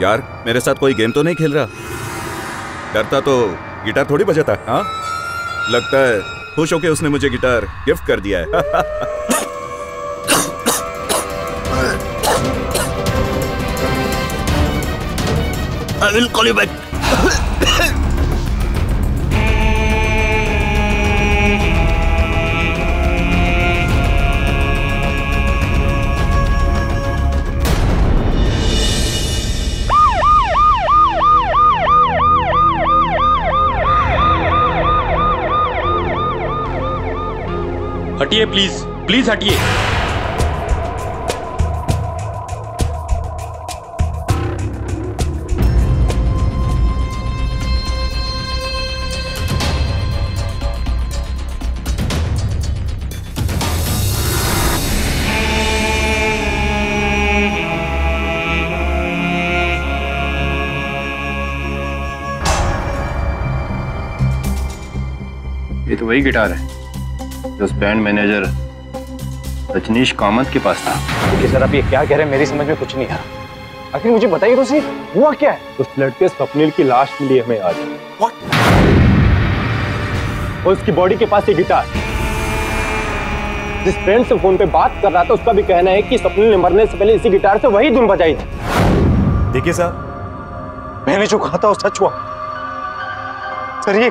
यार मेरे साथ कोई गेम तो नहीं खेल रहा? डरता तो गिटार थोड़ी बजाता। हाँ, लगता है खुश होके उसने मुझे गिटार गिफ्ट कर दिया है। I will call you back. हटिए प्लीज, प्लीज हटिए। ये तो वही गिटार है जो उस बैंड मैनेजर रजनीश कामत के पास था। देखिए सर, आप ये क्या कह रहे हैं, मेरी समझ में कुछ नहीं आ रहा। आखिर मुझे बताइए तो सही, हुआ क्या है? उस लड़के स्वप्निल की लाश मिली हमें आज। और उसकी बॉडी के पास ये गिटार। जिस फ्रेंड से फोन पे बात कर रहा था उसका भी कहना है कि स्वप्निल ने मरने से पहले इसी गिटार से वही धुन बजाई थी। देखिए साहब, मैंने जो कहा था वो सच हुआ। सर ये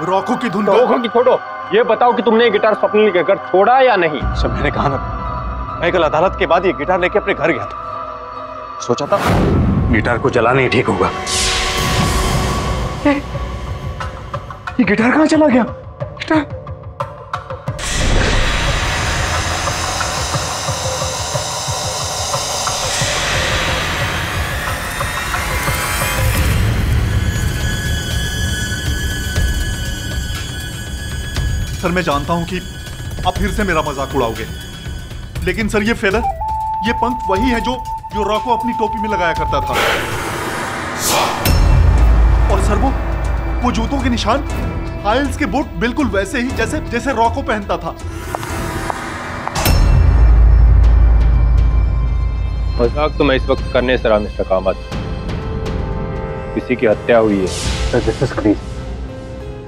रॉको की धुन। रॉको की छोड़ो, ये बताओ कि तुमने ये गिटार स्वप्निल के घर छोड़ा या नहीं? सब मैंने कहा ना, मैं कल अदालत के बाद ये गिटार लेके अपने घर गया था। सोचा था गिटार को जलाना ही ठीक होगा। ये गिटार कहाँ चला गया? गिटार सर, मैं जानता हूं कि आप फिर से मेरा मजाक उड़ाओगे, लेकिन सर ये फेदर, ये पंख वही है जो रॉको अपनी टोपी में लगाया करता था। और सर वो जूतों के निशान, हाइल्स के बूट बिल्कुल वैसे ही जैसे रॉको पहनता था। मजाक तो मैं इस वक्त करने से रहा मिस्टर कामत। किसी की हत्या हुई है। Sir this is crazy.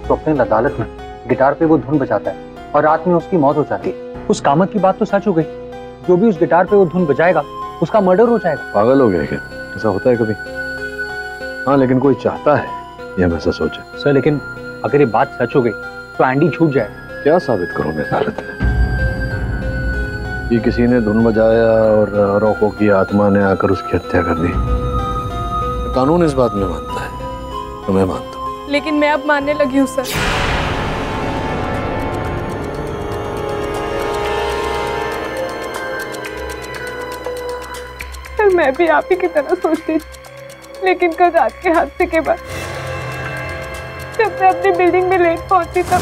Swapnil अदालत में गिटार पे वो धुन बजाता है और रात में उसकी मौत हो जाती है। उस कामत की बात तो सच हो गई। जो भी उस गिटार पे वो धुन बजाएगा उसका मर्डर हो जाएगा। पागल हो गया क्या? ऐसा होता है कभी? हाँ, लेकिन कोई चाहता है ये हम ऐसा सोचे। सर लेकिन अगर ये बात सच हो गई तो एंडी छूट जाए। क्या साबित करोगे अदालत में कि किसी ने धुन बजाया और रॉको की आत्मा ने आकर उसकी हत्या कर दी? कानून इस बात में मानता है, तो मैं मानता हूँ। लेकिन मैं अब मानने लगी हूँ सर। मैं भी आप ही की तरह सोचती थी, लेकिन कल रात के हादसे के बाद जब मैं अपनी बिल्डिंग में लेट पहुंची तब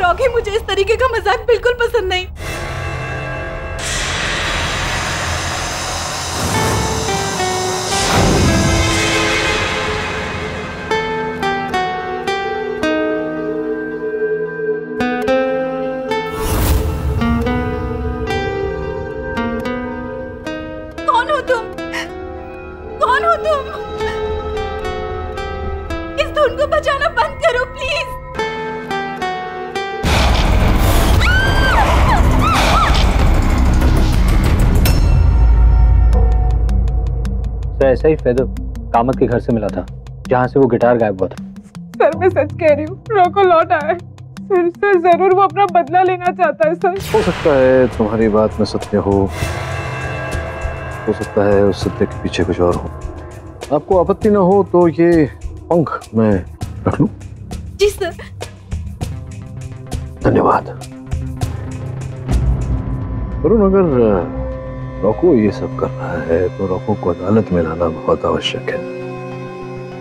रॉकी, मुझे इस तरीके का मजाक बिल्कुल पसंद नहीं। कौन हो तुम? कौन हो तुम? इस धुन को बजाना बंद करो प्लीज। ऐसा ही फेदर कामत के घर से मिला था जहाँ से वो गिटार गायब हुआ था। सर मैं सच कह रही हूँ, रॉको लौट आया है। सर जरूर वो अपना बदला लेना चाहता है सर। हो सकता है तुम्हारी बात में सत्य हो सकता है उस सत्य के पीछे कुछ और हो। आपको आपत्ति ना हो तो ये पंख मैं रख लूं? जी सर। धन्यवाद। वरुण, अगर रॉको ये सब कर रहा है तो रॉको को अदालत में लाना बहुत आवश्यक है।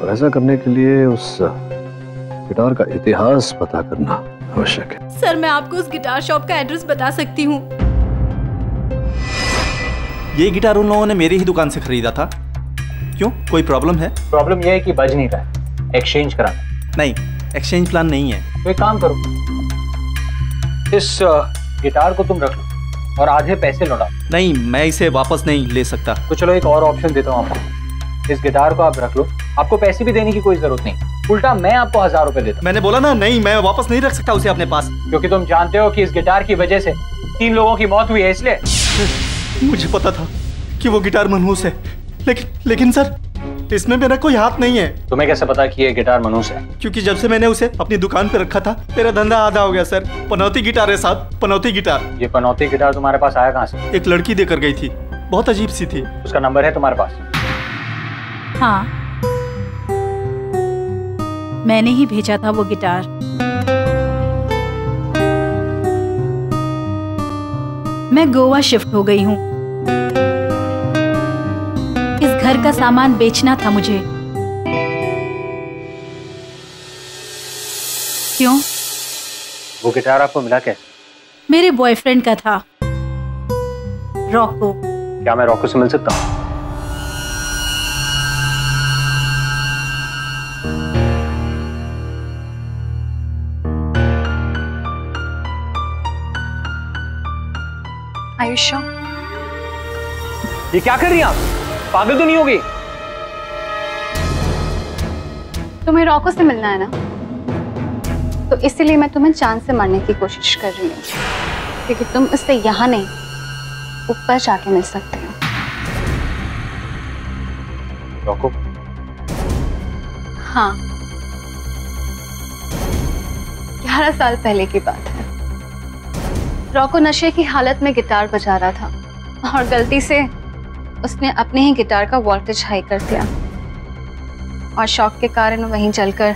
और ऐसा करने के लिए उस गिटार का इतिहास पता करना आवश्यक है। सर, मैं आपको उस गिटार शॉप का एड्रेस बता सकती हूँ। ये गिटार उन लोगों ने मेरी ही दुकान से खरीदा था। क्यों, कोई प्रॉब्लम है? प्रॉब्लम यह है कि बज नहीं रहा है, एक्सचेंज कराना। नहीं, एक्सचेंज प्लान नहीं है। तो एक काम करो, इस गिटार को तुम रख लो और आधे पैसे लौटाओ। नहीं, मैं इसे वापस नहीं ले सकता। तो चलो एक और ऑप्शन देता हूँ आपको, इस गिटार को आप रख लो, आपको पैसे भी देने की कोई जरूरत नहीं, उल्टा मैं आपको 1000 रुपए देता हूँ। मैंने बोला ना, नहीं, मैं वापस नहीं रख सकता उसे अपने पास। क्योंकि तुम जानते हो कि इस गिटार की वजह से 3 लोगों की मौत हुई है, इसलिए। मुझे पता था कि वो गिटार मनहूस है, लेकिन सर, इसमें मेरा कोई हाथ नहीं है। तुम्हें कैसे पता कि ये गिटार मनहूस है? क्योंकि जब से मैंने उसे अपनी दुकान पे रखा था, मेरा धंधा आधा हो गया सर। पनौती गिटार है साहब, पनौती गिटार। ये पनौती गिटार तुम्हारे पास आया कहाँ से? एक लड़की देकर गई थी, बहुत अजीब सी थी। उसका नंबर है तुम्हारे पास? हाँ, मैंने ही भेजा था वो गिटार। मैं गोवा शिफ्ट हो गई हूँ। इस घर का सामान बेचना था मुझे। क्यों? वो गिटार आपको मिला कैसे? मेरे बॉयफ्रेंड का था, रॉको। क्या मैं रॉको से मिल सकता हूँ? आयुष्या, ये क्या कर रही हैं आप? पागल तो नहीं होगी? तुम्हें रॉको से मिलना है ना, तो इसीलिए मैं तुम्हें चांद से मारने की कोशिश कर रही हूँ, क्योंकि तुम उससे यहाँ नहीं, ऊपर जाके मिल सकते हो। रॉको? हाँ, 11 साल पहले की बात है। रॉको नशे की हालत में गिटार बजा रहा था और गलती से उसने अपने ही गिटार का वोल्टेज हाई कर दिया और शॉक के कारण वहीं जलकर।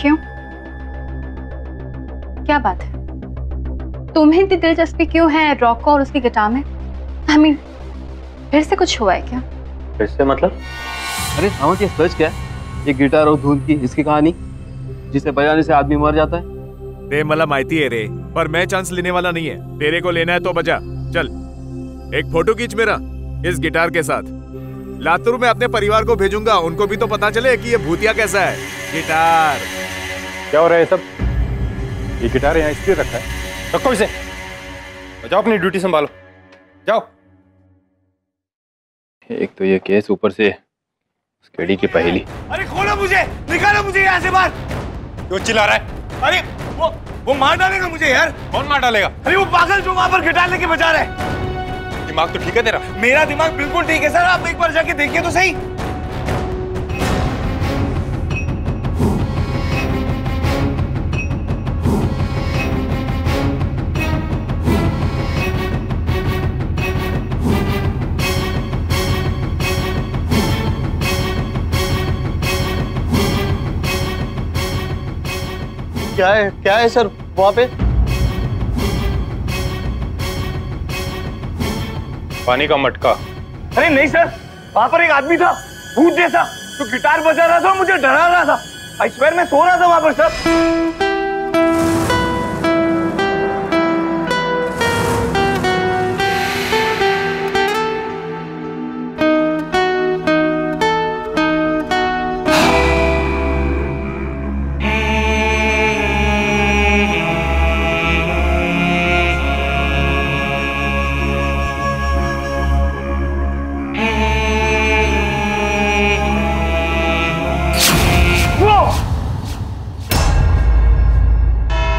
क्यों? क्या बात है? तुम्हें इतनी दिलचस्पी क्यों है रॉको और उसकी गिटार में? I mean, फिर से कुछ हुआ है क्या? फिर से मतलब? अरे सावंत, ये सच क्या है? ये गिटार और धूल की इसकी कहानी जिसे बजाने से आदमी मर जाता है। ते मला माहिती है रे, पर मैं चांस लेने वाला नहीं है। तेरे को लेना है तो बजा। चल, एक फोटो खींच मेरा इस गिटार के साथ। लातूर में अपने परिवार को भेजूंगा, उनको भी तो पता चले कि ये भूतिया कैसा है। गिटार। क्या हो रहा है सब? ये गिटार यहाँ इसलिए रखा है, रखो इसे, जाओ अपनी ड्यूटी संभालो, जाओ। एक तो ये केस, ऊपर से स्केडी की पहेली। अरे खोलो मुझे, निकालो मुझे यहाँ से बाहर। क्यों चिल्ला रहा है? अरे वो मार डालेगा मुझे यार। कौन मार डालेगा? अरे वो पागल जो वहां पर गिटार लेके बजा रहा है। दिमाग तो ठीक है तेरा? मेरा दिमाग बिल्कुल ठीक है सर, आप एक बार जाके देखिए तो सही। क्या है सर वहाँ पे? पानी का मटका। अरे नहीं सर, वहां पर एक आदमी था, भूत जैसा, जो गिटार बजा रहा था, मुझे डरा रहा था। आई स्वेयर मैं सो रहा था वहां पर सर।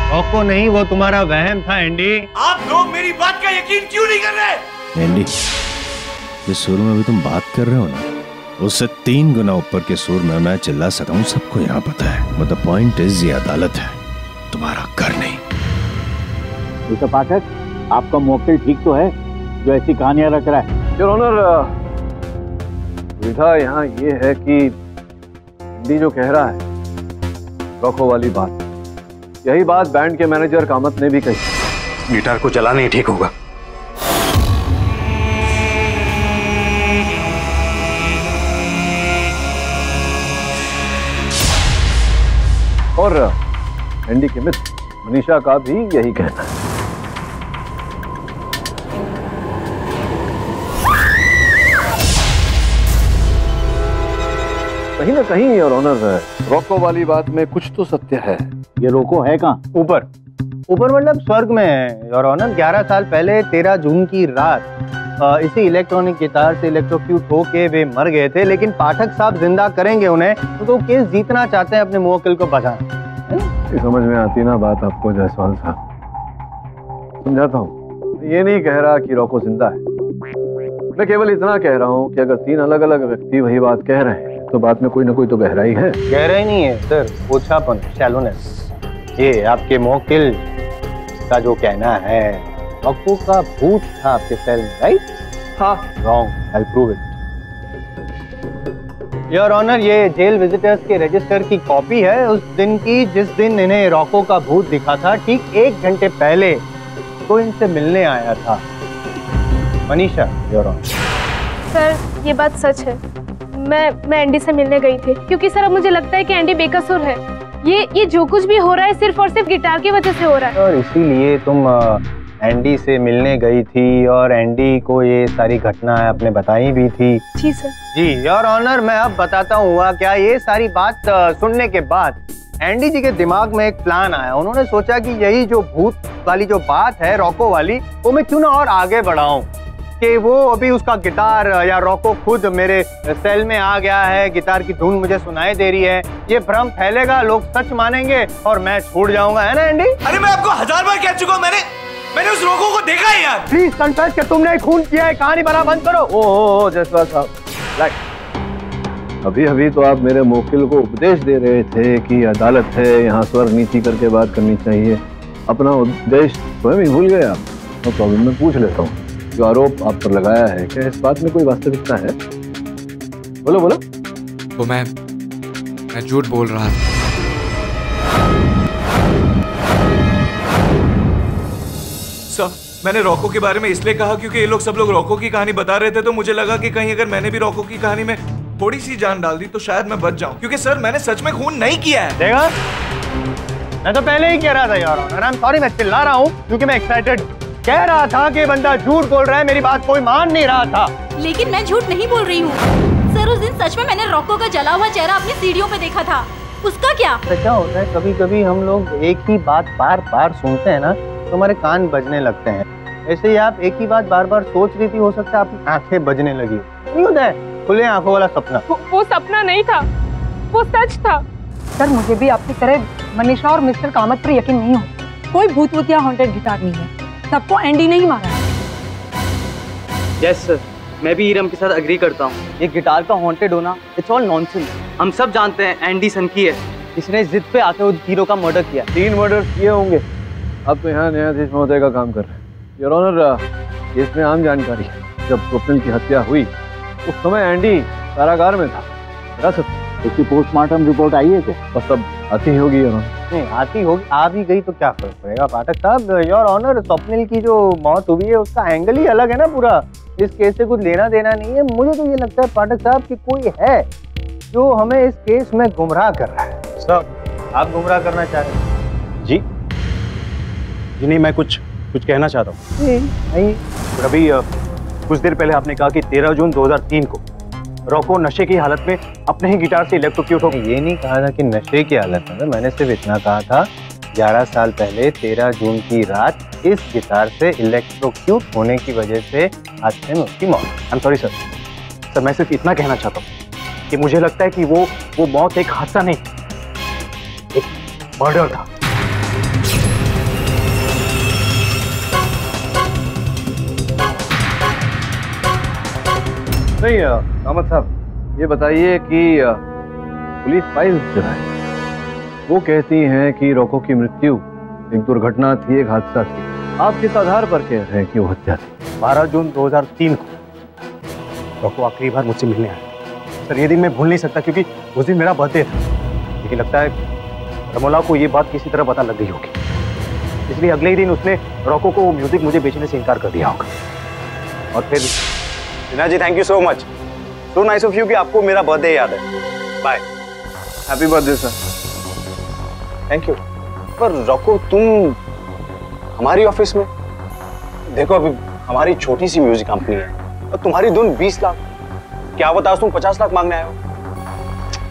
रॉको नहीं, वो तुम्हारा वहम था एंडी। आप लोग मेरी बात का यकीन क्यों नहीं कर रहे? एंडी, जिस सुर में अभी तुम बात कर रहे हो ना, उससे 3 गुना ऊपर के सुर में मैं चिल्ला सकता हूँ, सबको यहाँ पता है। बट द पॉइंट इज, ये अदालत है, तुम्हारा घर नहीं। मिस्टर पाठक, आपका मुवक्किल ठीक तो है जो ऐसी कहानियां रच रहा है? योर ऑनर, विधा यहाँ ये है कि एंडी जो कह रहा है रॉको वाली बात, यही बात बैंड के मैनेजर कामत ने भी कही। गिटार को चलाना ही ठीक होगा। और एंडी के मित्र मनीषा का भी यही कहना है। कहीं ना कहीं योर ऑनर, रोको वाली बात में कुछ तो सत्य है। ये रोको है कहाँ? ऊपर। ऊपर मतलब स्वर्ग में है योर ऑनर। 11 साल पहले 13 जून की रात इसी इलेक्ट्रॉनिक गिटार से इलेक्ट्रोक्यूट होके वे मर गए थे, लेकिन पाठक साहब जिंदा करेंगे उन्हें, तो वो केस जीतना चाहते हैं अपने मुवक्किल को बचाना। समझ में आती ना बात आपको जायसवाल साहब, समझाता हूँ। ये नहीं कह रहा कि रोको जिंदा है, मैं केवल इतना कह रहा हूँ कि अगर 3 अलग अलग व्यक्ति वही बात कह रहे हैं तो बात में कोई ना कोई तो गहराई है। गहराई नहीं है सर, ओछापन, शैलोनेस। ये आपके मुवक्किल का जो कहना है, रोको का भूत था आपके सेल में, राइट? हाँ। Wrong, I prove it. Your honour, ये जेल विजिटर्स के रजिस्टर की कॉपी है उस दिन की जिस दिन इन्हें रोको का भूत दिखा था। ठीक 1 घंटे पहले तो इनसे मिलने आया था मनीषा, योर ऑनर। सर ये बात सच है, मैं एंडी से मिलने गई थी, क्योंकि सर अब मुझे लगता है कि एंडी बेकसूर है। ये जो कुछ भी हो रहा है सिर्फ और सिर्फ गिटार की वजह से हो रहा है। और इसीलिए तुम एंडी से मिलने गई थी और एंडी को ये सारी घटना आपने बताई भी थी। जी सर। जी योर ऑनर, मैं अब बताता हूँ हुआ क्या। ये सारी बात सुनने के बाद एंडी जी के दिमाग में एक प्लान आया। उन्होंने सोचा कि यही जो भूत वाली जो बात है, रोको वाली, वो मैं क्यों ना और आगे बढ़ाऊं, कि वो अभी उसका गिटार या रोको खुद मेरे सेल में आ गया है, गिटार की धुन मुझे सुनाई दे रही है, ये भ्रम फैलेगा, लोग सच मानेंगे और मैं छूट जाऊंगा, है ना एंडी? अरे मैं आपको 1000 बार कह चुका हूं, मैंने उस रोको को देखा है यार। प्लीज कन्फेस कि तुमने खून किया है, कहानी बना बंद करो। ओ जयसवाल साहब, अभी तो आप मेरे मुवक्किल को उपदेश दे रहे थे कि अदालत है, यहाँ स्वर्ग नीति करके बात करनी चाहिए। अपना उद्देश्य स्वयं ही भूल गए आप। तो प्रॉब्लम में पूछ लेता हूँ, जो आरोप आप पर लगाया है, क्या इस बात में कोई वास्तविकता है? बोलो बोलो। तो मैं झूठ बोल रहा था। सर, मैंने रोको के बारे में इसलिए कहा क्योंकि ये लोग सब लोग रोको की कहानी बता रहे थे, तो मुझे लगा कि कहीं अगर मैंने भी रोको की कहानी में थोड़ी सी जान डाल दी तो शायद मैं बच जाऊं, क्योंकि सर मैंने सच में खून नहीं किया है। देखा, मैं तो पहले ही कह रहा था यार, आई एम सॉरी, मैं चिल्ला रहा हूँ क्योंकि मैं एक्साइटेड। कह रहा था कि बंदा झूठ बोल रहा है, मेरी बात कोई मान नहीं रहा था। लेकिन मैं झूठ नहीं बोल रही हूँ सर। उस दिन सच में मैंने रोको का जला हुआ चेहरा अपनी सीढ़ियों पे देखा था। उसका क्या? क्या होता है, कभी कभी हम लोग एक ही बात बार बार सुनते हैं ना, तो हमारे कान बजने लगते हैं। ऐसे ही आप एक ही बात बार बार सोच रही थी, हो सकता है आपकी आंखें बजने लगी। नहीं होता है खुले आंखों वाला सपना? वो सपना नहीं था, वो सच था। सर मुझे भी आपकी तरह मनीषा और मिस्टर कामत पर यकीन नहीं हो। कोई भूत वूत या हॉन्टेड गिटार नहीं है, सबको एंडी नहीं मारा है। यस सर, मैं भी ईरम के साथ एग्री करता हूँ। ये गिटार का हॉन्टेड होना, इट्स ऑल नॉनसेंस। हम सब जानते हैं एंडी सनकी है, इसने जिद पे आके उस हीरो का मर्डर किया। 3 मर्डर किए होंगे। अब तो यहाँ न्यायाधीश महोदय का काम कर रहे हैं। योर ऑनर, इसमें आम जानकारी है, जब स्वप्निल की हत्या हुई उस समय एंडी कारागार में था, उसकी पोस्टमार्टम रिपोर्ट आई है क्या? बस अब आती होगी योर ऑनर। नहीं आती होगी, आ भी गई तो क्या फर्क पड़ेगा पाठक साहब। योर ऑनर, स्वप्निल की जो मौत हुई है उसका एंगल ही अलग है ना पूरा, इस केस से कुछ लेना देना नहीं है। मुझे तो ये लगता है पाठक साहब कि कोई है जो हमें इस केस में गुमराह कर रहा है। सब आप गुमराह करना चाह रहे हैं? जी नहीं, मैं कुछ कहना चाहता हूँ। नहीं अभी कुछ देर पहले आपने कहा कि 13 जून 2003 को रोको नशे की हालत में अपने ही गिटार से इलेक्ट्रोक्यूट हो। ये नहीं कहा था कि नशे की हालत में, मैंने सिर्फ इतना कहा था 11 साल पहले 13 जून की रात इस गिटार से इलेक्ट्रोक्यूट होने की वजह से हादसे में उसकी मौत। आई एम सॉरी सर, मैं सिर्फ इतना कहना चाहता हूँ कि मुझे लगता है कि वो मौत एक हादसा नहीं, एक मर्डर था। नहीं कामत साहब, ये बताइए कि पुलिस फाइल्स जो है वो कहती हैं कि रोको की मृत्यु एक दुर्घटना थी, एक हादसा थी। आप किस आधार पर कह रहे हैं कि वो हत्या थी? 12 जून 2003 को रोको आखिरी बार मुझसे मिलने आया। सर ये दिन मैं भूल नहीं सकता क्योंकि उस दिन मेरा बर्थडे था। लेकिन लगता है रमोला को ये बात किसी तरह पता लग गई होगी, इसलिए अगले ही दिन उसने रोको को म्यूजिक मुझे बेचने से इनकार कर दिया होगा। और फिर Reena ji, thank you so much, so nice of you कि आपको मेरा बर्थडे याद है। Bye. Happy birthday sir. Thank you. पर रॉको, तुम हमारी ऑफिस में, देखो अभी हमारी छोटी सी म्यूजिक कंपनी है और तुम्हारी धुन 20 लाख, क्या बताओ तुम 50 लाख मांगने आए हो?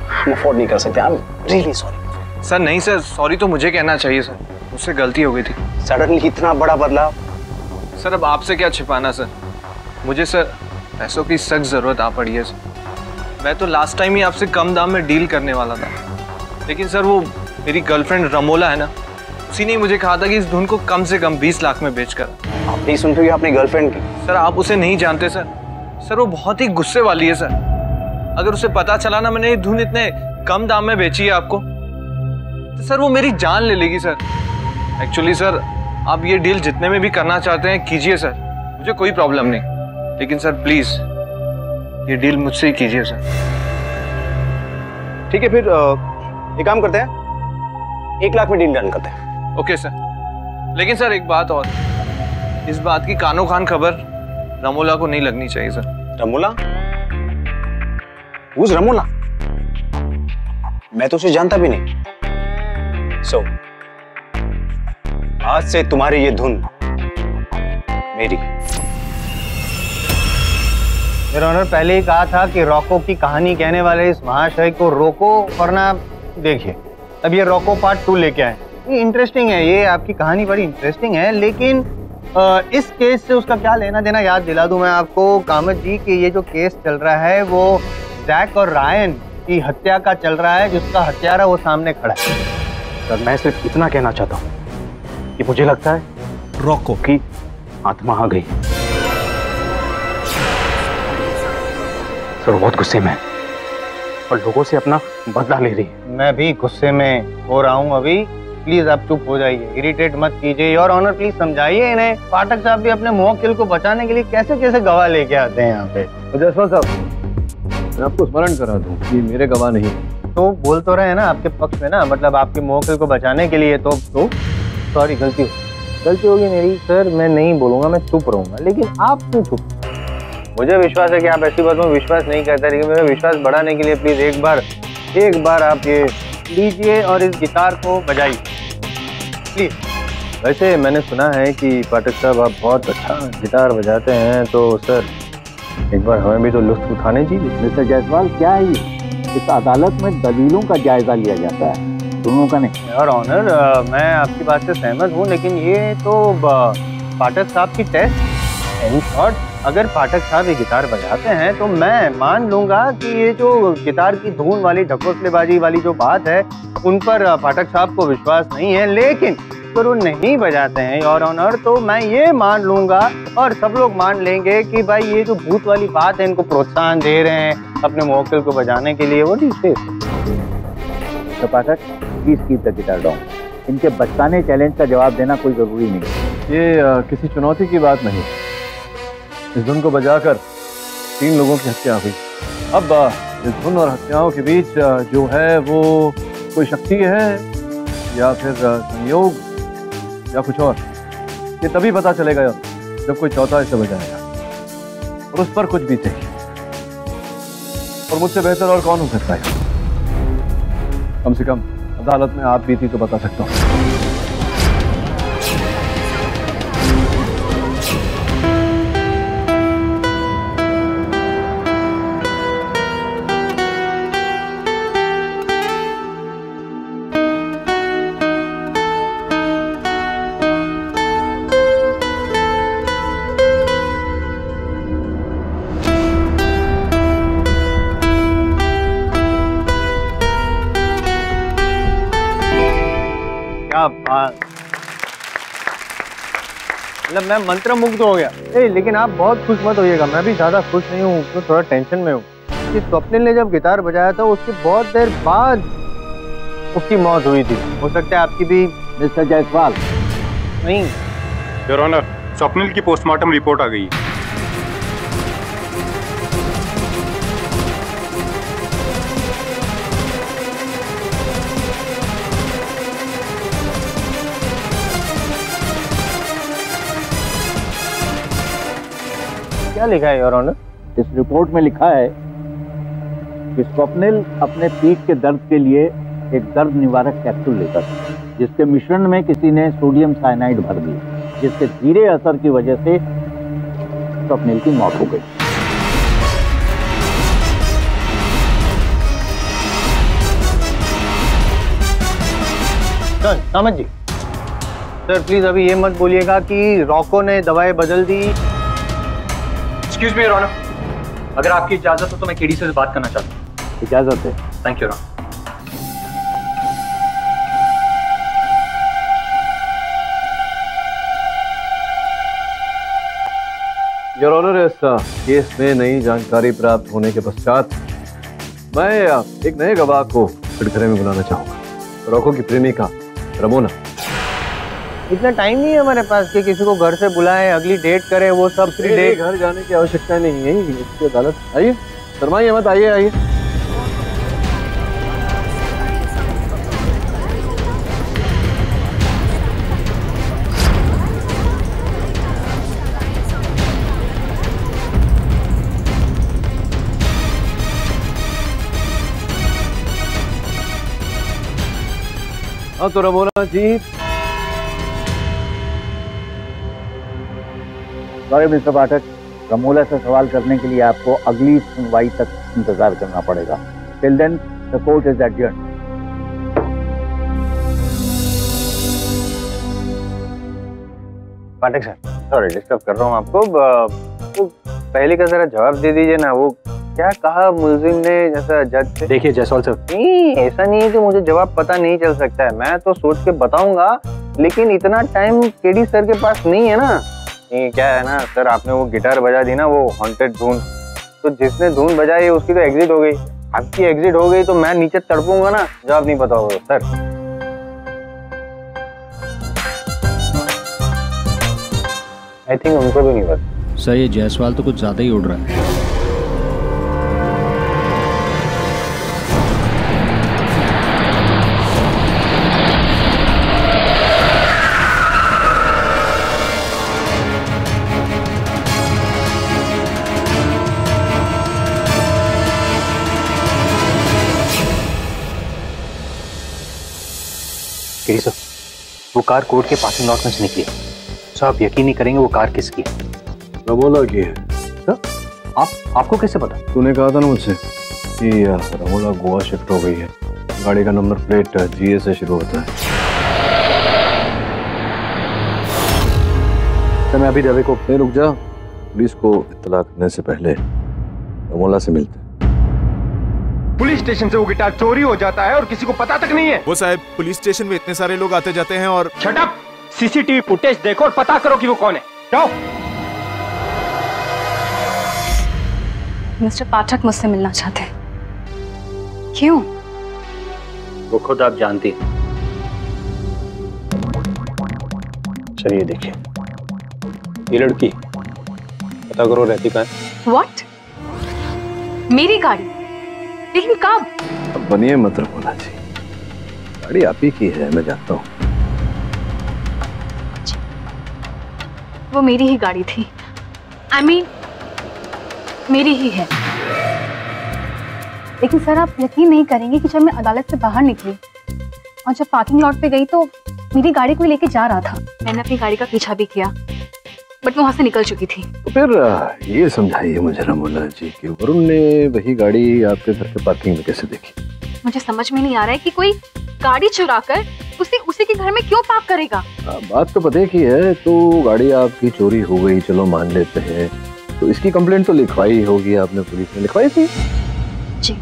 हम अफोर्ड नहीं कर सकते। I am really sorry. Sir नहीं सर, सॉरी तो मुझे कहना चाहिए सर, मुझसे गलती हो गई थी। सडनली इतना बड़ा बदलाव। सर अब आपसे क्या छिपाना सर, मुझे सर पैसों की सख्त जरूरत आ पड़ी है सर। मैं तो लास्ट टाइम ही आपसे कम दाम में डील करने वाला था, लेकिन सर वो मेरी गर्लफ्रेंड रमोला है ना, उसी ने मुझे कहा था कि इस धुन को कम से कम 20 लाख में बेच कर। आप नहीं सुनते हो अपनी गर्लफ्रेंड की? सर आप उसे नहीं जानते सर, सर वो बहुत ही गुस्से वाली है सर। अगर उसे पता चला ना मैंने ये धुन इतने कम दाम में बेची है आपको, तो सर वो मेरी जान ले लेगी सर। एक्चुअली सर आप ये डील जितने में भी करना चाहते हैं कीजिए सर, मुझे कोई प्रॉब्लम नहीं, लेकिन सर प्लीज ये डील मुझसे ही कीजिए सर। ठीक है, फिर एक काम करते हैं, 1 लाख में डील डन करते हैं। ओके सर, लेकिन सर एक बात और, इस बात की कानो कान खबर रमोला को नहीं लगनी चाहिए सर। रमोला? Who's रमोला? मैं तो उसे जानता भी नहीं। So, आज से तुम्हारी ये धुन मेरी। मेरा ऑनर, पहले ही कहा था कि रॉको की कहानी कहने वाले इस महाशय को रोको, वरना देखिए अब ये रॉको पार्ट 2 लेके आए। ये इंटरेस्टिंग है, ये आपकी कहानी बड़ी इंटरेस्टिंग है, लेकिन इस केस से उसका क्या लेना देना याद दिला दूं मैं आपको कामत जी कि ये जो केस चल रहा है वो जैक और रायन की हत्या का चल रहा है, जिसका हत्यारा वो सामने खड़ा है। सर मैं सिर्फ इतना कहना चाहता हूँ कि मुझे लगता है रॉको की आत्मा आ गई। सर बहुत गुस्से में है और लोगों से अपना बदला ले रही है। मैं भी गुस्से में हो रहा हूँ अभी, प्लीज आप चुप हो जाइए, इरिटेट मत कीजिए। योर ऑनर प्लीज समझाइए इन्हें। पाठक साहब भी अपने मुवक्किल को बचाने के लिए कैसे कैसे गवाह लेके आते हैं यहाँ पे। जसवाल साहब, मैं आपको स्मरण करा दूं कि मेरे गवाह नहीं। तो बोल तो रहे हैं ना आपके पक्ष में ना, मतलब आपके मुवक्किल को बचाने के लिए। तो सॉरी, गलती होगी मेरी सर, मैं नहीं बोलूंगा, मैं चुप रहूंगा। लेकिन आप क्यों चुप? मुझे विश्वास है कि आप ऐसी बात में विश्वास नहीं करते, लेकिन मेरा विश्वास बढ़ाने के लिए प्लीज एक बार आप ये लीजिए और इस गिटार को बजाइए प्लीज। वैसे मैंने सुना है कि पाठक साहब आप बहुत अच्छा गिटार बजाते हैं, तो सर एक बार हमें भी तो लुत्फ उठाने दीजिए। मिस्टर जायसवाल, क्या है ये? इस अदालत में दलीलों का जायजा लिया जाता है, दोनों का नहीं। और ऑनर, मैं आपकी बात से सहमत हूँ, लेकिन ये तो पाठक साहब की टेस्ट है। और अगर पाठक साहब ये गिटार बजाते हैं तो मैं मान लूंगा कि ये जो गिटार की धुन वाली ढकोसलेबाजी वाली जो बात है उन पर पाठक साहब को विश्वास नहीं है। लेकिन अगर वो नहीं बजाते हैं योर ऑनर, तो मैं ये मान लूंगा और सब लोग मान लेंगे कि भाई ये जो भूत वाली बात है, इनको प्रोत्साहन दे रहे हैं अपने मुवक्किल को बजाने के लिए। वो ठीक तो Pathak, please keep the guitar down. इनके बचकाने चैलेंज का जवाब देना कोई जरूरी नहीं। ये किसी चुनौती की बात नहीं। इस धुन को बजाकर 3 लोगों की हत्या हुई। अब इस धुन और हत्याओं के बीच जो है वो कोई शक्ति है या फिर संयोग या कुछ और, ये तभी पता चलेगा जब कोई चौथा इसे बजाएगा और उस पर कुछ बीतेगी। और मुझसे बेहतर और कौन हो सकता है? कम से कम अदालत में आप बीती तो बता सकता हूँ। मतलब मैं मंत्रमुग्ध हो गया। लेकिन आप बहुत खुश मत होइएगा, मैं भी ज्यादा खुश नहीं हूँ, तो थोड़ा टेंशन में हूँ। कि स्वप्निल ने जब गिटार बजाया था उसके बहुत देर बाद उसकी मौत हुई थी। हो सकता है आपकी भी। मिस्टर जायसवाल, नहीं योर ऑनर, स्वप्निल की पोस्टमार्टम रिपोर्ट आ गई। क्या लिखा है योर ऑनर? इस रिपोर्ट में लिखा है कि स्वप्निल अपने पीठ के दर्द के लिए एक दर्द निवारक कैप्सूल लेता था। जिसके मिश्रण में किसी ने सोडियम साइनाइड भर दिया, जिसके धीरे असर की वजह से स्वप्निल की मौत हो गई। Sir, Kamath ji, sir please अभी ये मत बोलिएगा कि रॉको ने दवाएं बदल दी। एक्सक्यूज मी योर ऑनर, अगर आपकी इजाजत हो तो मैं केडी से बात करना चाहता हूँ। इजाजत है। Thank you your honour. Your honour, इस केस में नई जानकारी प्राप्त होने के पश्चात मैं एक नए गवाह को कटघरे में बुलाना चाहूंगा। रॉको की प्रेमिका रमोना। इतना टाइम नहीं है हमारे पास कि किसी को घर से बुलाएं, अगली डेट करें, वो सब डेट। घर जाने की आवश्यकता नहीं है, इसकी अदालत। आइए शर्माइए मत, आइए आइए। हाँ तो रमोना जी, सॉरी मिस्टर पाठक, रमोला से सवाल करने के लिए आपको अगली सुनवाई तक इंतजार करना पड़ेगा। Till then the court is adjourned. Pathak sir, sorry disturb कर रहा हूँ आपको। वो पहले का जरा जवाब दे दीजिए ना। वो क्या कहा मुलजिम ने जैसा जज से? देखिए जायसवाल सर, नहीं ऐसा नहीं है कि मुझे जवाब पता नहीं चल सकता है, मैं तो सोच के बताऊंगा, लेकिन इतना टाइम केडी सर के पास नहीं है ना। ये क्या है ना सर, आपने वो गिटार बजा दी ना, वो हॉन्टेड धुन, तो जिसने धुन बजाई उसकी तो एग्जिट हो गई। आपकी एग्जिट हो गई तो मैं नीचे तड़पूंगा ना, जवाब नहीं पता होगा सर। आई थिंक उनको भी नहीं पता। सर ये जायसवाल तो कुछ ज्यादा ही उड़ रहा है। केडी सर, वो कार कोर्ट के पार्किंग लॉट में से निकली। सर आप यकीन नहीं करेंगे वो कार किसकी है। रमोला की है। सर आपको कैसे पता? तूने कहा था ना मुझसे कि रमोला गोवा शिफ्ट हो गई है। गाड़ी का नंबर प्लेट GA से शुरू होता है। सर मैं अभी रवि को नहीं, रुक जा। पुलिस को इत्तला करने से पहले रमोला से मिलते। पुलिस स्टेशन से वो गिटार चोरी हो जाता है और किसी को पता तक नहीं है। वो साहब, पुलिस स्टेशन में इतने सारे लोग आते जाते हैं और शट अप! CCTV फुटेज देखो और पता करो कि वो कौन है। जाओ। मिस्टर पाठक मुझसे मिलना चाहते हैं। क्यों? वो खुद आप जानती हैं। सर ये देखिए, ये लड़की, पता करो रहती कहाँ है। What? मेरी गाड़ी? लेकिन कब? अब बनिए मत रमोला जी, गाड़ी आप ही की है, मैं जानता हूँ। वो मेरी ही गाड़ी थी। I mean, मेरी ही है। लेकिन सर आप यकीन नहीं करेंगे कि जब मैं अदालत से बाहर निकली और जब पार्किंग लॉट पे गई तो मेरी गाड़ी कोई लेके जा रहा था। मैंने अपनी गाड़ी का पीछा भी किया, बट मैं वहां से निकल चुकी थी। तो फिर ये समझाइए मुझे रमोला जी कि वरुण ने वही गाड़ी आपके घर के पार्किंग में कैसे देखी? मुझे समझ में नहीं आ रहा है कि कोई गाड़ी चुरा कर उसी के घर में क्यों पार्क करेगा। बात तो पते की है। तो गाड़ी आपकी चोरी हो गई, चलो मान लेते हैं, तो इसकी कंप्लेंट तो लिखवाई होगी आपने, पुलिस ने लिखवाई थी? जी।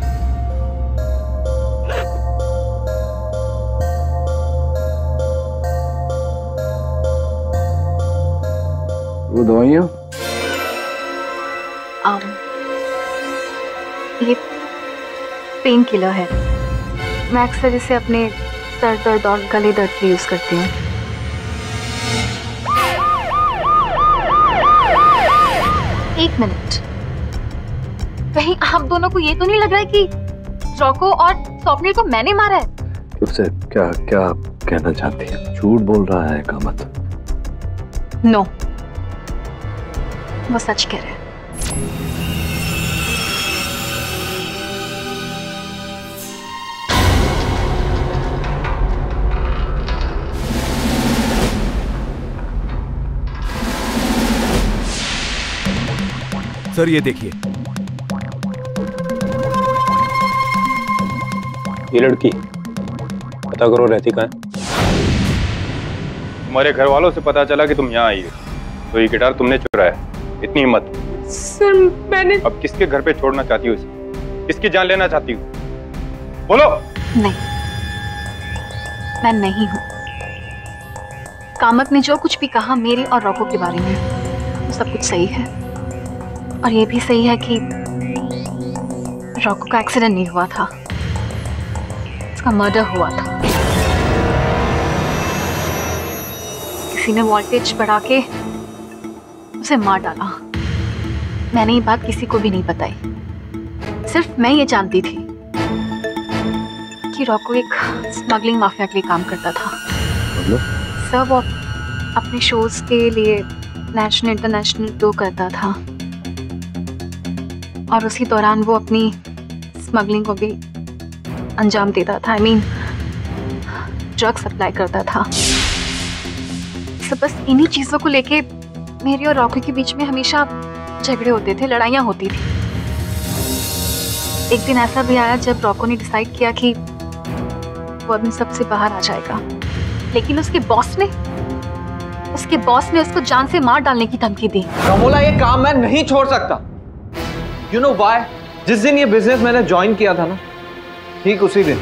वो दवाइयाँ? ये पेन किलर है। मैं अक्सर इसे अपने सर दर्द और गले दर्द पे यूज करती हूँ। एक मिनट, कहीं आप दोनों को ये तो नहीं लग रहा है कि रॉको और स्वप्निल को मैंने मारा है? उससे क्या क्या आप कहना चाहती हैं? झूठ बोल रहा है कामत? नो, वो सच कह रहे हैं। सर ये देखिए, ये लड़की पता करो रहती कहाँ है। तुम्हारे घर वालों से पता चला कि तुम यहाँ आई हो, तो ये गिटार तुमने चुराया। इतनी हिम्मत? सर मैंने। अब किसके घर पे छोड़ना चाहती हो इसे? किसकी जान लेना चाहती हो? बोलो। नहीं, मैं नहीं हूँ। कामत ने जो कुछ भी कहा मेरे और रॉको के बारे में, वो सब कुछ सही है। और ये भी सही है कि रॉको का एक्सीडेंट नहीं हुआ था, उसका मर्डर हुआ था। किसी ने वोल्टेज बढ़ा के उसे मार डाला। मैंने ये बात किसी को भी नहीं बताई, सिर्फ मैं ये जानती थी कि रॉको एक स्मगलिंग माफिया के लिए काम करता था। सर वो अपने शोज के लिए नेशनल इंटरनेशनल टूर करता था और उसी दौरान वो अपनी स्मगलिंग को भी अंजाम देता था। I mean, ड्रग सप्लाई करता था। बस इन्हीं चीजों को लेके मेरी और रॉकी के बीच में हमेशा झगड़े होते थे, लड़ाइयाँ होती थी। एक दिन ऐसा भी आया जब रॉको ने डिसाइड किया कि वो अपने सबसे बाहर आ जाएगा, लेकिन उसके बॉस ने उसको जान से मार डालने की धमकी दी। रमोला, ये काम मैं नहीं छोड़ सकता। You know why? जिस दिन ये बिजनेस मैंने ज्वाइन किया था ना, ठीक उसी दिन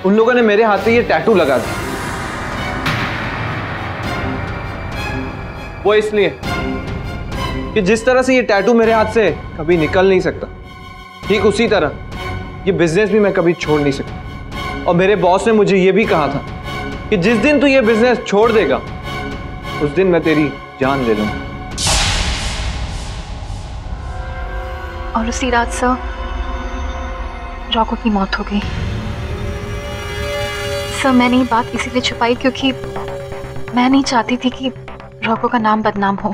उन लोगों ने मेरे हाथ पे ये टैटू लगा दिया। वो इसलिए कि जिस तरह से ये टैटू मेरे हाथ से कभी निकल नहीं सकता, ठीक उसी तरह ये बिजनेस भी मैं कभी छोड़ नहीं सकता। और मेरे बॉस ने मुझे ये भी कहा था कि जिस दिन तू ये बिजनेस छोड़ देगा, उस दिन मैं तेरी जान ले लूंगा। और उसी रात सर रॉको की मौत हो गई। सर मैंने ये बात इसीलिए छुपाई क्योंकि मैं नहीं चाहती थी कि रॉको का नाम बदनाम हो।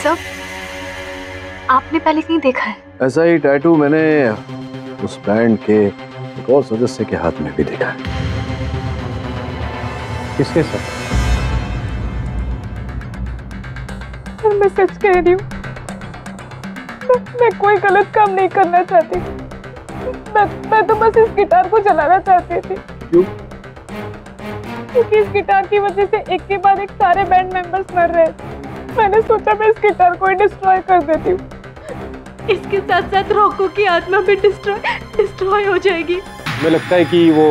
सर आपने पहले कहीं देखा है? ऐसा ही टैटू मैंने उस बैंड के एक और सदस्य के हाथ में भी देखा है। किसके साथ? मैं सच कह रही हूँ, मैं कोई गलत काम नहीं करना चाहती। मैं तो बस इस गिटार को चलाना चाहती थी। क्यों? क्योंकि इस गिटार की वजह से एक के बाद एक सारे बैंड मेंबर्स मर रहे थे। मैंने सोचा मैं इस गिटार को ही डिस्ट्रॉय कर देती हूँ। इसके साथ साथ रॉको की आत्मा भी डिस्ट्रॉय हो जाएगी। हमें लगता है कि वो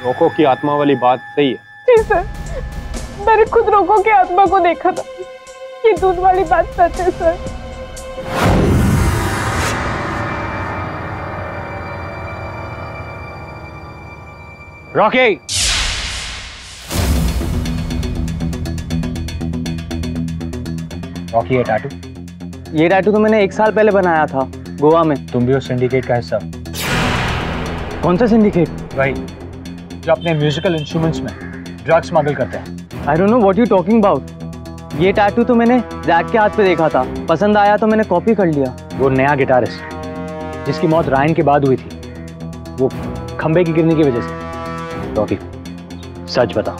रॉको की आत्मा वाली बात सही है। जी सर, मैंने खुद रॉको की आत्मा को देखा था। ये दूध वाली बात सच है सर। रॉकी! रॉकी, ये टैटू तो मैंने 1 साल पहले बनाया था गोवा में। तुम भी उस सिंडिकेट का हिस्सा? कौन सा सिंडिकेट? वही जो अपने म्यूजिकल इंस्ट्रूमेंट्स में ड्रग्स स्मगल करते हैं। I don't know what you talking about. ये टैटू तो मैंने जैक के हाथ पे देखा था, पसंद आया तो मैंने कॉपी कर लिया। वो नया गिटारिस्ट जिसकी मौत रायन के बाद हुई थी, वो खंबे की गिरने की वजह से। रॉकी सच बता,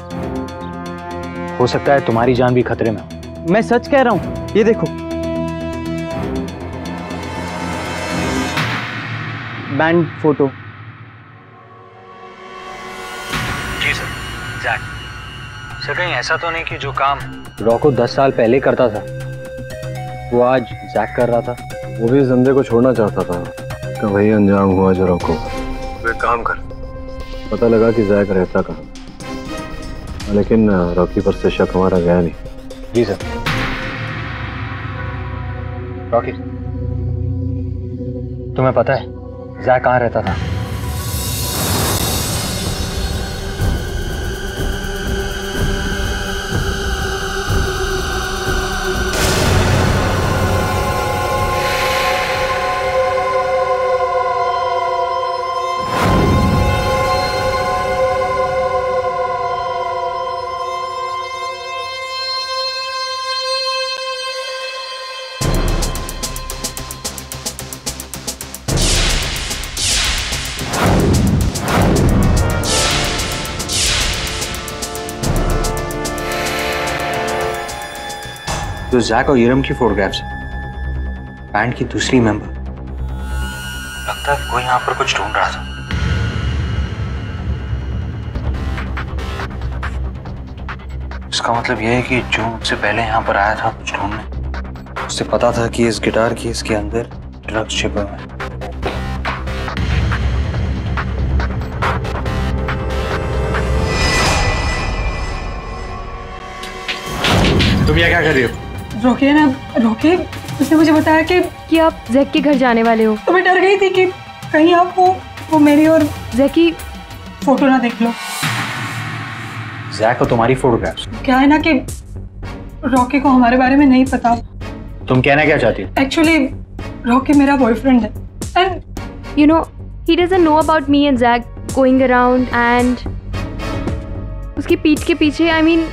हो सकता है तुम्हारी जान भी खतरे में हो। मैं सच कह रहा हूँ, ये देखो बैंड फोटो। जी सर, जैक। सर कहीं ऐसा तो नहीं कि जो काम रॉको 10 साल पहले करता था वो आज जैक कर रहा था? वो भी इस धंधे को छोड़ना चाहता था, उसका वही अंजाम हुआ जो रॉको। तो एक काम कर, पता लगा कि जैक रहता कहाँ, लेकिन रॉकी पर से शक हमारा गया नहीं। जी सर। रॉकी, तुम्हें पता है जैक कहाँ रहता था? जो जैक और ईरम की फोटोग्राफ्स है, बैंड की दूसरी मेंबर। लगता है वो यहाँ पर कुछ ढूंढ रहा था। इसका मतलब यह है कि जो मुझसे पहले यहाँ पर आया था कुछ ढूंढने, उससे पता था कि इस गिटार केस के अंदर ड्रग्स छिपे हुए हैं। तुम यहाँ क्या कर रही हो? रोके ना, रोके। उसने मुझे बताया कि आप जैक के घर जाने वाले हो, तो मैं डर गई थी कि कहीं आप वो मेरी और जैक की फोटो ना देख लो। जैक और तुम्हारी फोटोग्राफ्स? क्या है ना कि रॉकी को हमारे बारे में नहीं पता। तुम कहना क्या चाहती हो? एक्चुअली रॉकी मेरा बॉयफ्रेंड है and you know he doesn't know about me and Jack going around and उसकी पीठ के पीछे I mean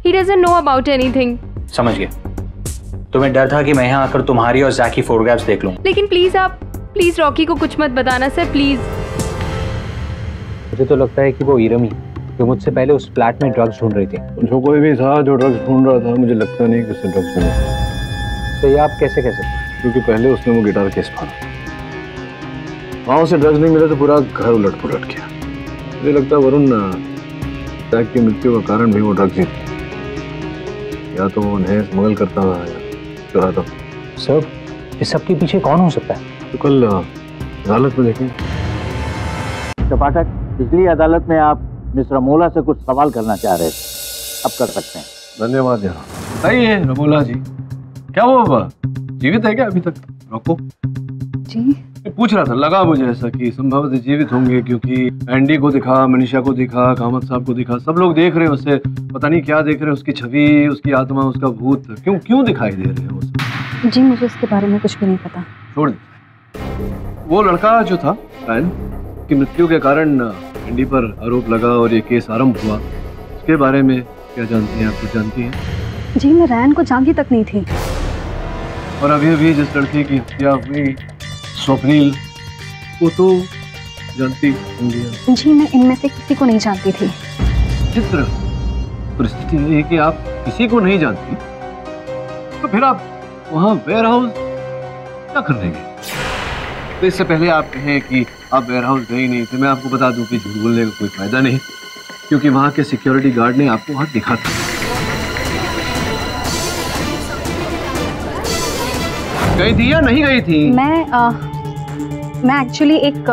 he doesn't know about anything. समझ गया। तुम्हें डर था कि मैं यहाँ आकर तुम्हारी और जैक की फोटोग्राफ्स देख लूं। लेकिन प्लीज रॉकी को कुछ मत बताना सर, प्लीज। मुझे तो लगता है कि वो ईरम ही जो मुझसे पहले उस फ्लैट में ड्रग्स ढूंढ रही थी। जो कोई भी था जो ड्रग्स ढूंढ रहा था, मुझे लगता नहीं कि उसने ड्रग्स ढूंढा। तो ये आप कैसे कह सकते? क्योंकि पहले उसने वो गिटार केस फाड़ा, वहां से ड्रग्स नहीं मिले तो पूरा घर उलट पुलट गया। मुझे लगता है वरुण जैक की मृत्यु का कारण भी वो ड्रग्स ही थी। या तो वो उन्हें स्मगल करता था या चुराता। सर इस सब के पीछे कौन हो सकता है? तो कल अदालत में देखेंगे। तो पाठक, पिछली अदालत में आप मिस रमोला से कुछ सवाल करना चाह रहे थे, अब कर सकते हैं। धन्यवाद यार। बताइए रमोला जी, क्या वो जीवित है क्या अभी तक? रोको जी पूछ रहा था, लगा मुझे ऐसा कि संभवतः जीवित होंगे, क्योंकि एंडी को दिखा, मनीषा को दिखा, कामत साहब को दिखा, सब लोग देख रहे हैं उसे, पता नहीं क्या देख रहे हैं, उसकी छवि, उसकी आत्मा, उसका भूत क्यों दिखाई दे रहे हैं उसे? जी मुझे उसके बारे में कुछ भी नहीं पता। छोड़ दे। वो लड़का जो था रायन की मृत्यु के कारण एंडी पर आरोप लगा और ये केस आरंभ हुआ, उसके बारे में क्या जानती हैं? आप कुछ जानती हैं? जी मैं रैन को जानती तक नहीं थी। और अभी जिस लड़के की हत्या हुई स्वप्निल, वो तो जानती होंगी। जी मैं इनमें से किसी को नहीं जानती थी। चित्र परिस्थिति है कि आप किसी को नहीं जानती, तो फिर आप वहाँ वेयर हाउस क्या करने गए? तो इससे पहले आप कहें कि आप वेयर हाउस गए नहीं थे, मैं आपको बता दूं कि झूठ बोलने का कोई फायदा नहीं, क्योंकि वहाँ के सिक्योरिटी गार्ड ने आपको वहाँ दिखा था। गई थी या नहीं गई थी? मैं एक्चुअली एक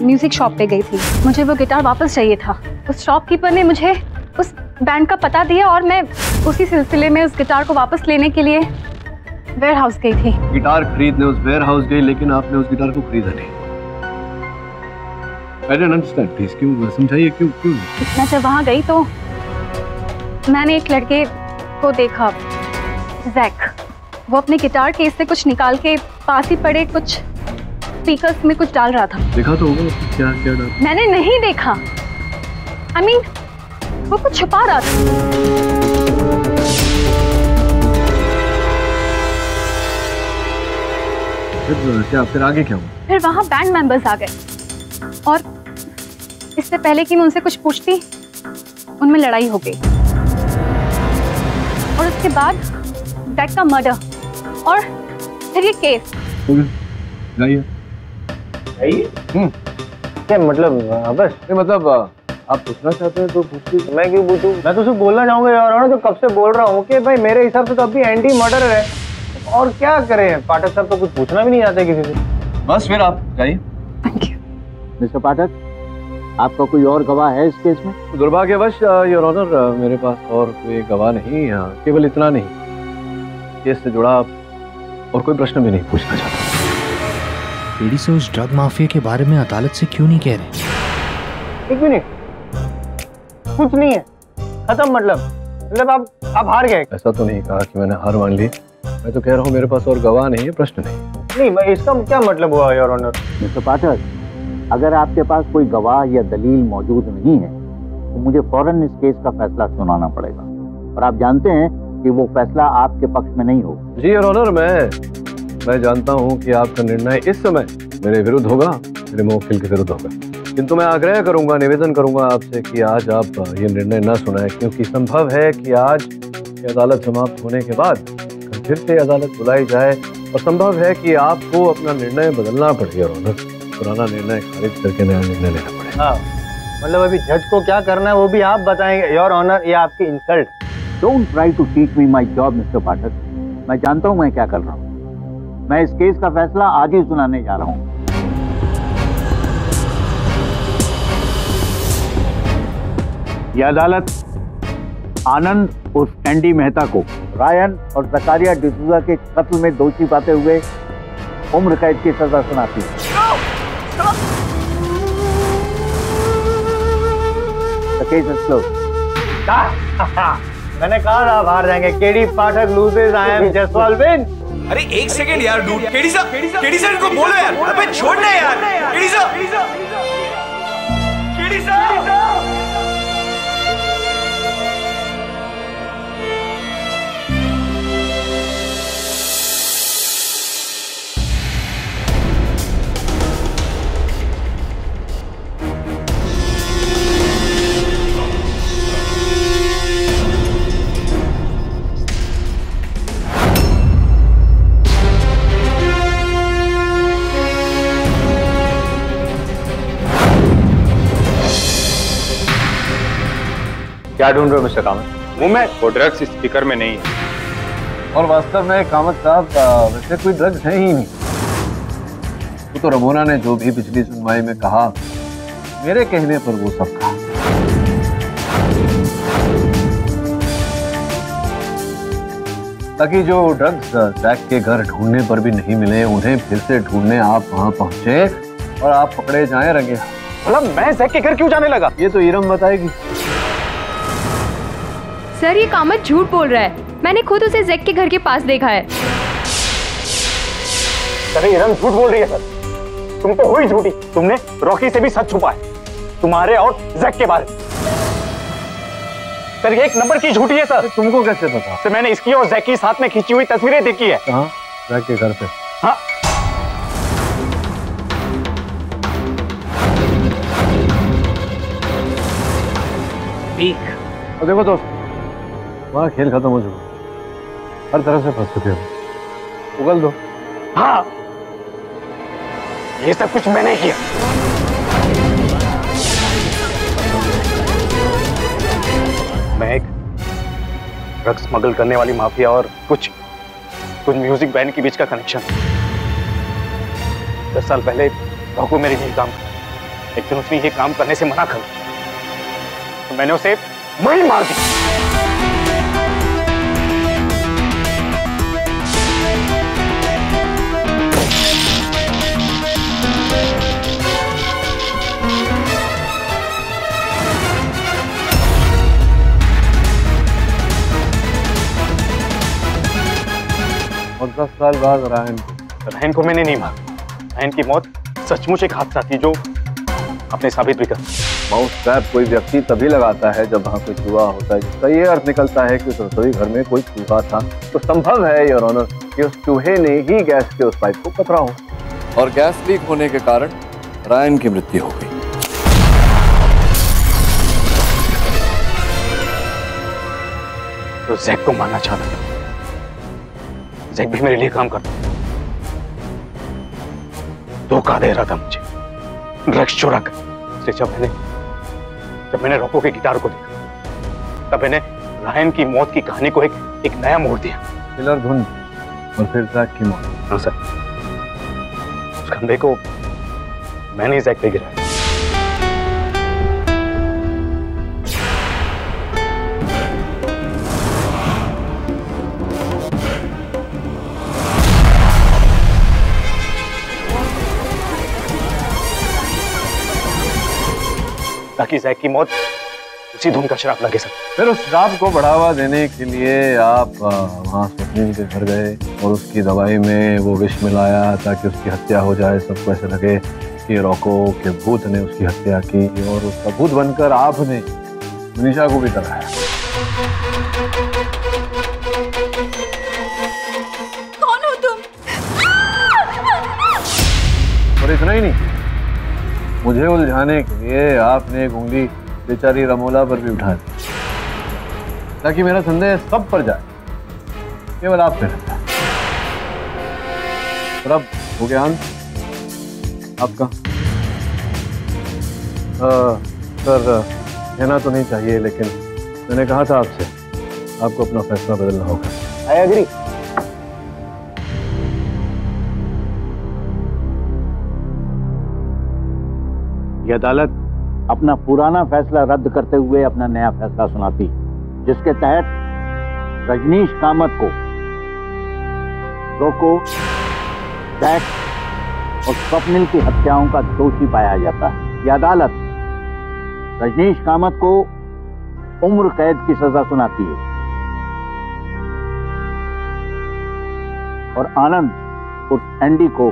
म्यूजिक शॉप पे गई थी। मुझे वो गिटार वापस चाहिए था। उस शॉपकीपर ने मुझे उस बैंड का पता दिया और मैं उसी सिलसिले में उस गिटार को वापस लेने के लिए वेयर हाउस गई थी। गिटार खरीदने उस वेयर हाउस गई, लेकिन आपने उस गिटार को खरीदा नहीं। I don't understand, please, क्यों समझाइए, क्यों? मैं जब वहाँ गई तो मैंने एक लड़के को देखा, जैक। वो अपने गिटार केस से कुछ निकाल के पास ही पड़े कुछ स्पीकर्स में कुछ डाल रहा था। देखा तो होगा क्या डाल? मैंने नहीं देखा। I mean, वो कुछ छुपा रहा था। फिर आगे क्या हुआ? फिर वहाँ बैंड मेंबर्स आ गए और इससे पहले कि मैं उनसे कुछ पूछती, उनमें लड़ाई हो गई और उसके बाद जैक का मर्डर और फिर ये केस। क्या मतलब? बस मतलब आप पूछना चाहते हैं तो पूछिए। मैं क्यों पूछूं? मैं तो सिर्फ बोलना चाहूंगा यार, तो कब से बोल रहा हूँ कि भाई मेरे हिसाब से तो अभी एंटी मर्डर है, और क्या करें? पाठक साहब तो कुछ पूछना भी नहीं चाहते किसी से। बस फिर आप जाइए। मिस्टर पाठक, आपका कोई और गवाह है इस केस में? दुर्भाग्यवश योर ऑनर, मेरे पास और कोई गवाह नहीं। केवल इतना नहीं, केस से जुड़ा और कोई प्रश्न भी नहीं पूछना चाहता। लेडी से उस ड्रग माफिया के बारे में अदालत से क्यों नहीं कह रहे? एक मिनट, कुछ नहीं है, खत्म। मतलब आप हार गए। ऐसा तो नहीं कहा कि मैंने हार मान ली, मैं तो कह रहा हूँ मेरे पास और गवाह नहीं है, प्रश्न नहीं। नहीं, इसका क्या मतलब हुआ योर ऑनर? मिस्टर पाठक, अगर आपके पास कोई गवाह या दलील मौजूद नहीं है तो मुझे फौरन इस केस का फैसला सुनाना पड़ेगा, और आप जानते हैं कि वो फैसला आपके पक्ष में नहीं होगा। जी योर ऑनर, मैं जानता हूँ कि आपका निर्णय इस समय मेरे विरुद्ध होगा, मेरे मुवक्किल के विरुद्ध होगा, किंतु मैं आग्रह करूंगा, निवेदन करूंगा आपसे कि आज आप ये निर्णय न सुनाएं, क्योंकि संभव है कि आज अदालत समाप्त होने के बाद फिर से अदालत बुलाई जाए और संभव है कि आपको अपना निर्णय बदलना पड़े और ऑनर, पुराना निर्णय खारिज करके नया निर्णय लेना पड़े। हाँ, मतलब अभी जज को क्या करना है वो भी आप बताएंगे योर ऑनर, ये आपकी insult. Don't try to teach me my job mister Pathak. मैं जानता हूं मैं क्या कर रहा हूं। मैं इस केस का फैसला आज ही सुनाने जा रहा हूं। यह अदालत आनंद उर्फ एंडी मेहता को रायन और जकारिया डिसूजा के कत्ल में दोषी पाते हुए उम्र कैद की सजा सुनाती है। The case is closed. मैंने कहा था बाहर जाएंगे। KD Pathak loses, I am Jaswal win. अरे एक सेकंड यार डूड, केडी सर को बोलो यार, अबे छोड़ना यार, केडी सर। क्या ढूंढ रहे हो मिस्टर कामत? वो मैं वो ड्रग्स स्पीकर में नहीं है। और वास्तव में कामत साहब वैसे कोई ड्रग्स है ही नहीं। वो तो रमोना ने जो भी पिछली सुनवाई में कहा, मेरे कहने पर वो सब कहा। ताकि जो ड्रग्स जैक के घर ढूंढने पर भी नहीं मिले, उन्हें फिर से ढूंढने आप वहां पहुंचे और आप पकड़े जाए रंगे। मतलब मैं जैक के घर क्यों जाने लगा? ये तो इरम बताएगी। सर ये कामत झूठ बोल रहा है, मैंने खुद उसे जैक के घर के पास देखा है। अरे इरम झूठ बोल रही है सर। तुम तो हुई झूठी। तुमने रॉकी से भी सच छुपा है, तुम्हारे और जैक के बारे में। सर ये एक नंबर की झूठी है सर। तुमको कैसे पता? सर मैंने इसकी और जैक की साथ में खींची हुई तस्वीरें देखी है। कहाँ? जैक के घर पे? हाँ। देखो दोस्त, वहाँ खेल खत्म हो चुका, हर तरह से फंस चुके हो। उगल दो। हाँ, ये सब कुछ मैंने किया। मैं एक ड्रग्स स्मगल करने वाली माफिया और कुछ म्यूजिक बैंड के बीच का कनेक्शन। 10 साल पहले रॉको मेरे लिए काम किया। एक दिन उसने ये काम करने से मना कर, तो मैंने उसे वहीं मार दी। और 10 साल बाद रायन को मैंने नहीं मारा। रायन की मौत सचमुच एक हादसा थी जो आपने साबित भी कर। माउस ट्रैप कोई व्यक्ति तभी लगाता है जब वहाँ कोई चूहा होता है, जिसका ये अर्थ निकलता है कि उस रसोई घर में कोई चूहा था। तो संभव है योर ऑनर कि उस चूहे ने ही गैस के उस पाइप को पकड़ा हो और गैस लीक होने के कारण रायन की मृत्यु हो गई। तो जैक को मारना चाहता था। जैक भी मेरे लिए काम करता, धोखा दे रहा था मुझे, ड्रग्स चुरा कर। जब मैंने रॉको के गिटार को देखा, तब मैंने रायन की मौत की कहानी को एक नया मोड़ दिया। किलर धुन और फिर जैक की मौत। हाँ सर, उस खंबे को मैंने जैक पे गिराया। ताकि जैक की मौत उसी धुन का श्राप लगे सर। फिर उस श्राप को बढ़ावा देने के लिए आप वहाँ स्वप्निल के घर गए और उसकी दवाई में वो विष मिलाया ताकि उसकी हत्या हो जाए। सबको ऐसे लगे कि रॉको के भूत ने उसकी हत्या की और उसका भूत बनकर आपने मनीषा को भी डराया। कौन हो तुम? और इतना ही नहीं, मुझे उलझाने के लिए आपने एक उंगली बेचारी रमोला पर भी उठा दी ताकि मेरा संदेह सब पर जाए, केवल आप पे रहता है। सर अब हो गया अंत आपका? सर कहना तो नहीं चाहिए, लेकिन मैंने कहा था आपसे आपको अपना फैसला बदलना होगा। I agree. यह अदालत अपना पुराना फैसला रद्द करते हुए अपना नया फैसला सुनाती है, जिसके तहत रजनीश कामत को रोको, जैक और स्वप्निल की हत्याओं का दोषी पाया जाता है। यह अदालत रजनीश कामत को उम्र कैद की सजा सुनाती है और आनंद उर्फ एंडी को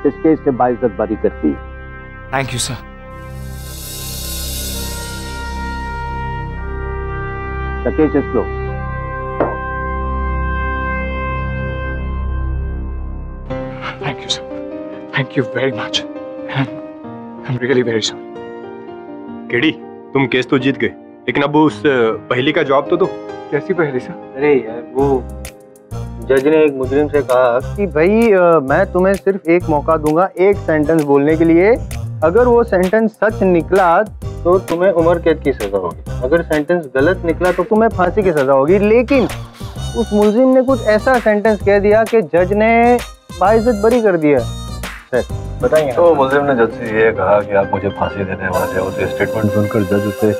इस केस से बाइज्जत बरी करती है। Thank you sir. The case is closed. Thank you, sir. Thank you very much. I'm really very sorry. KD, तुम केस तो जीत गए, लेकिन अब उस पहेली का जवाब तो दो। कैसी पहेली सर? अरे यार, वो जज ने एक मुजरिम से कहा कि भाई मैं तुम्हें सिर्फ एक मौका दूंगा एक सेंटेंस बोलने के लिए, अगर वो सेंटेंस सच निकला तो तुम्हें उम्र कैद की सजा होगी, अगर सेंटेंस गलत निकला तो तुम्हें फांसी की सजा होगी। लेकिन उस मुलजिम ने कुछ ऐसा सेंटेंस कह दिया कि जज ने बाइज्जत बरी कर दिया। सर बताइए। तो मुलजिम ने जज से ये कहा कि आप मुझे फांसी देने वाले हो, तो स्टेटमेंट सुनकर जज उसे,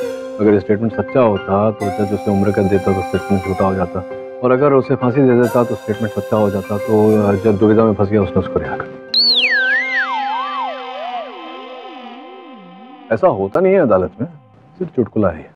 अगर स्टेटमेंट सच्चा होता तो जज उसे उम्र कैद देता तो स्टेटमेंट झूठा हो जाता, और अगर उसे फांसी दे देता तो स्टेटमेंट सच्चा हो जाता। तो जज दुविधा में फंस गया, उसने उसको रिहा कर दिया। ऐसा होता नहीं है अदालत में, सिर्फ चुटकुला है।